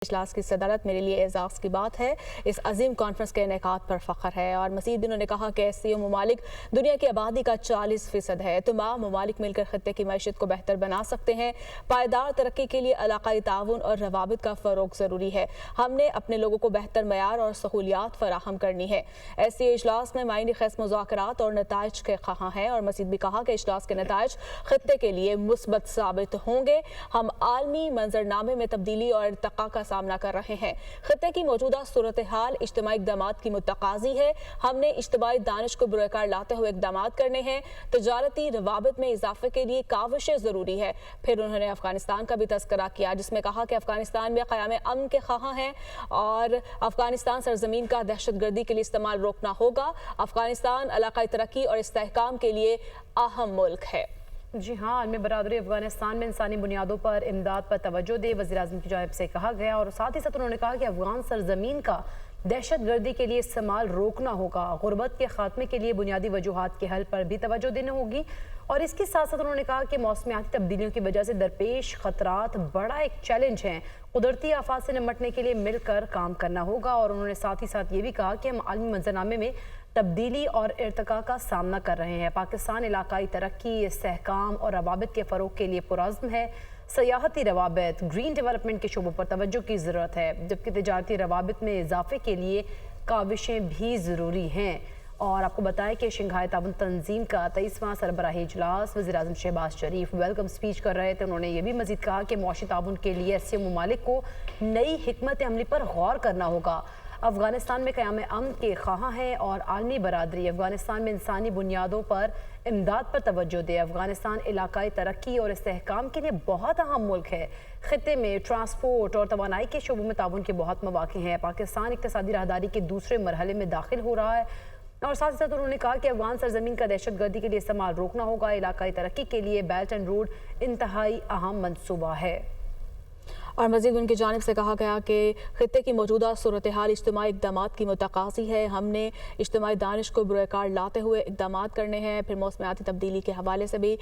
اجلاس کی صدارت میرے لیے اعزاز کی بات ہے۔ اس عظیم کانفرنس کے انعقاد پر فخر ہے اور مزید انہوں نے کہا کہ ایس-سی-او ممالک دنیا کی آبادی کا 40% ہے۔ تمام ممالک مل کر خطے کی معیشت کو بہتر بنا سکتے ہیں۔ پائیدار ترقی کے لیے علاقائی تعاون اور روابط کا فروغ ضروری ہے۔ ہم نے اپنے لوگوں کو بہتر معیار اور سہولیات فراہم کرنی ہے۔ ایس-سی-او اجلاس میں معنی خیز مذاکرات اور نتائج کے خواہاں ہیں اور مزید بھی کہا کہ اجلاس کے نتائج خطے کے لیے مثبت ثابت ہوں گے۔ ہم عالمی منظرنامے میں تبدیلی اور ارتقاء کا سامنا کر رہے ہیں۔ خطے کی موجودہ صورتحال اجتماعی اقدامات کی متقاضی ہے۔ ہم نے اجتماعی دانش کو بروئے کار لاتے ہوئے اقدامات کرنے ہیں۔ تجارتی روابط میں اضافے کے لیے کاوشیں ضروری ہے۔ پھر انہوں نے افغانستان کا بھی تذکرہ کیا جس میں کہا کہ افغانستان میں قیام امن کے خواہاں ہیں اور افغانستان سرزمین کا دہشت گردی کے لیے استعمال روکنا ہوگا۔ افغانستان علاقائی ترقی اور استحکام کے لیے اہم ملک ہے۔ جی ہاں، عالمی برادری افغانستان میں انسانی بنیادوں پر امداد پر توجہ دے، وزیر اعظم کی جانب سے کہا گیا اور ساتھ ہی ساتھ انہوں نے کہا کہ افغان سرزمین کا دہشت گردی کے لیے استعمال روکنا ہوگا۔ غربت کے خاتمے کے لیے بنیادی وجوہات کے حل پر بھی توجہ دینا ہوگی اور اس کے ساتھ ساتھ انہوں نے کہا کہ موسمیاتی تبدیلیوں کی وجہ سے درپیش خطرات بڑا ایک چیلنج ہیں۔ قدرتی آفات سے نمٹنے کے لیے مل کر کام کرنا ہوگا اور انہوں نے ساتھ ہی ساتھ یہ بھی کہا کہ ہم عالمی منظرنامے میں تبدیلی اور ارتقاء کا سامنا کر رہے ہیں۔ پاکستان علاقائی ترقی، استحکام اور روابط کے فروغ کے لیے پرعزم ہے۔ سیاحتی روابط، گرین ڈیولپمنٹ کے شعبوں پر توجہ کی ضرورت ہے، جبکہ تجارتی روابط میں اضافے کے لیے کاوشیں بھی ضروری ہیں۔ اور آپ کو بتائیں کہ شنگھائی تعاون تنظیم کا 23واں سربراہی اجلاس وزیر اعظم شہباز شریف ویلکم سپیچ کر رہے تھے۔ انہوں نے یہ بھی مزید کہا کہ معاشی تعاون کے لیے ایس-سی-او ممالک کو نئی حکمت عملی پر غور کرنا ہوگا۔ افغانستان میں قیام امن کے خواہاں ہیں اور عالمی برادری افغانستان میں انسانی بنیادوں پر امداد پر توجہ دے۔ افغانستان علاقائی ترقی اور استحکام کے لیے بہت اہم ملک ہے۔ خطے میں ٹرانسپورٹ اور توانائی کے شعبوں میں تعاون کے بہت مواقع ہیں۔ پاکستان اقتصادی راہداری کے دوسرے مرحلے میں داخل ہو رہا ہے اور ساتھ ساتھ انہوں نے کہا کہ افغان سرزمین کا دہشت گردی کے لیے استعمال روکنا ہوگا۔ علاقائی ترقی کے لیے بیلٹ اینڈ روڈ انتہائی اہم منصوبہ ہے۔ اور مزید ان کی جانب سے کہا گیا کہ خطے کی موجودہ صورتحال اجتماعی اقدامات کی متقاضی ہے۔ ہم نے اجتماعی دانش کو بروئے کار لاتے ہوئے اقدامات کرنے ہیں۔ پھر موسمیاتی تبدیلی کے حوالے سے بھی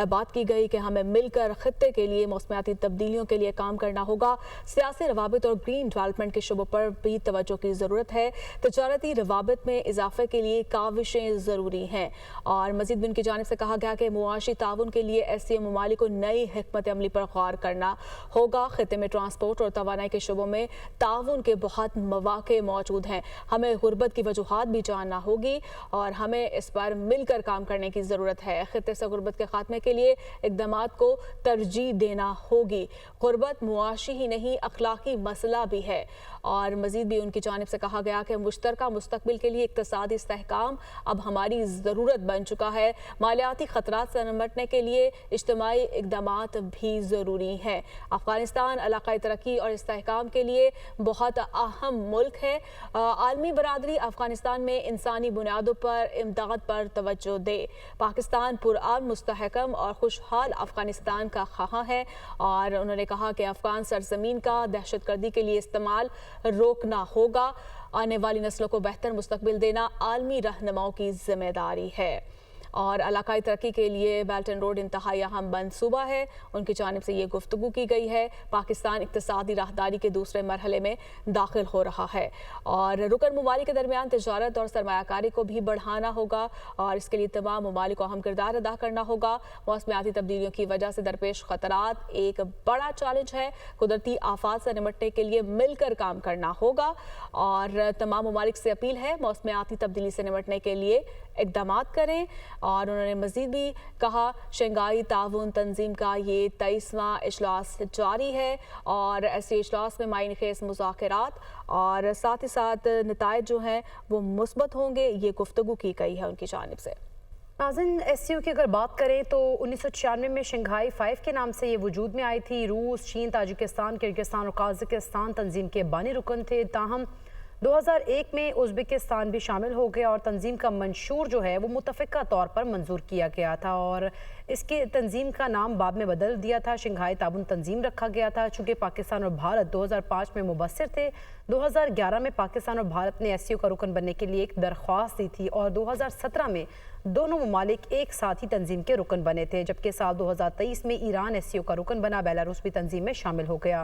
بات کی گئی کہ ہمیں مل کر خطے کے لیے موسمیاتی تبدیلیوں کے لیے کام کرنا ہوگا۔ سیاسی روابط اور گرین ڈیولپمنٹ کے شعبوں پر بھی توجہ کی ضرورت ہے۔ تجارتی روابط میں اضافے کے لیے کاوشیں ضروری ہیں اور مزید بھی ان کی جانب سے کہا گیا کہ معاشی تعاون کے لیے ایس-سی-او ممالک کو نئی حکمت عملی پر غور کرنا ہوگا۔ خطے میں ٹرانسپورٹ اور توانائی کے شعبوں میں تعاون کے بہت مواقع موجود ہیں۔ ہمیں غربت کی وجوہات بھی جاننا ہوگی اور ہمیں اس پر مل کر کام کرنے کی ضرورت ہے۔ خطے سے غربت کے خاتمے کے لیے اقدامات کو ترجیح دینا ہوگی۔ غربت معاشی ہی نہیں اخلاقی مسئلہ بھی ہے اور مزید بھی ان کی جانب سے کہا گیا کہ مشترکہ مستقبل کے لیے اقتصادی استحکام اب ہماری ضرورت بن چکا ہے۔ مالیاتی خطرات سے نمٹنے کے لیے اجتماعی اقدامات بھی ضروری ہیں۔ افغانستان علاقائی ترقی اور استحکام کے لیے بہت اہم ملک ہے۔ عالمی برادری افغانستان میں انسانی بنیادوں پر امداد پر توجہ دے۔ پاکستان پرامن، مستحکم اور خوشحال افغانستان کا خواہاں ہے اور انہوں نے کہا کہ افغان سرزمین کا دہشت گردی کے لیے استعمال روکنا ہوگا۔ آنے والی نسلوں کو بہتر مستقبل دینا عالمی رہنماؤں کی ذمہ داری ہے اور علاقائی ترقی کے لیے بیلٹ اینڈ روڈ انتہائی اہم منصوبہ ہے۔ ان کی جانب سے یہ گفتگو کی گئی ہے۔ پاکستان اقتصادی راہداری کے دوسرے مرحلے میں داخل ہو رہا ہے اور رکن ممالک کے درمیان تجارت اور سرمایہ کاری کو بھی بڑھانا ہوگا اور اس کے لیے تمام ممالک کو اہم کردار ادا کرنا ہوگا۔ موسمیاتی تبدیلیوں کی وجہ سے درپیش خطرات ایک بڑا چیلنج ہے۔ قدرتی آفات سے نمٹنے کے لیے مل کر کام کرنا ہوگا اور تمام ممالک سے اپیل ہے موسمیاتی تبدیلی سے نمٹنے کے لیے اقدامات کریں اور انہوں نے مزید بھی کہا شنگھائی تعاون تنظیم کا یہ 23واں اجلاس جاری ہے اور ایسے اجلاس میں معنی خیز مذاکرات اور ساتھ ہی ساتھ نتائج جو ہیں وہ مثبت ہوں گے، یہ گفتگو کی گئی ہے ان کی جانب سے۔ ناظرین، ایس-سی-او کی اگر بات کریں تو 1996 میں شنگھائی 5 کے نام سے یہ وجود میں آئی تھی۔ روس، چین، تاجکستان، کرغزستان اور قازقستان تنظیم کے بانی رکن تھے، تاہم 2001 میں ازبکستان بھی شامل ہو گیا اور تنظیم کا منشور جو ہے وہ متفقہ طور پر منظور کیا گیا تھا اور اس کے تنظیم کا نام بعد میں بدل دیا تھا، شنگھائی تعاون تنظیم رکھا گیا تھا۔ چونکہ پاکستان اور بھارت 2005 میں مبصر تھے، 2011 میں پاکستان اور بھارت نے ایس-سی-او کا رکن بننے کے لیے ایک درخواست دی تھی اور 2017 میں دونوں ممالک ایک ساتھ ہی تنظیم کے رکن بنے تھے، جبکہ سال 2023 میں ایران ایس-سی-او کا رکن بنا، بیلاروس بھی تنظیم میں شامل ہو گیا۔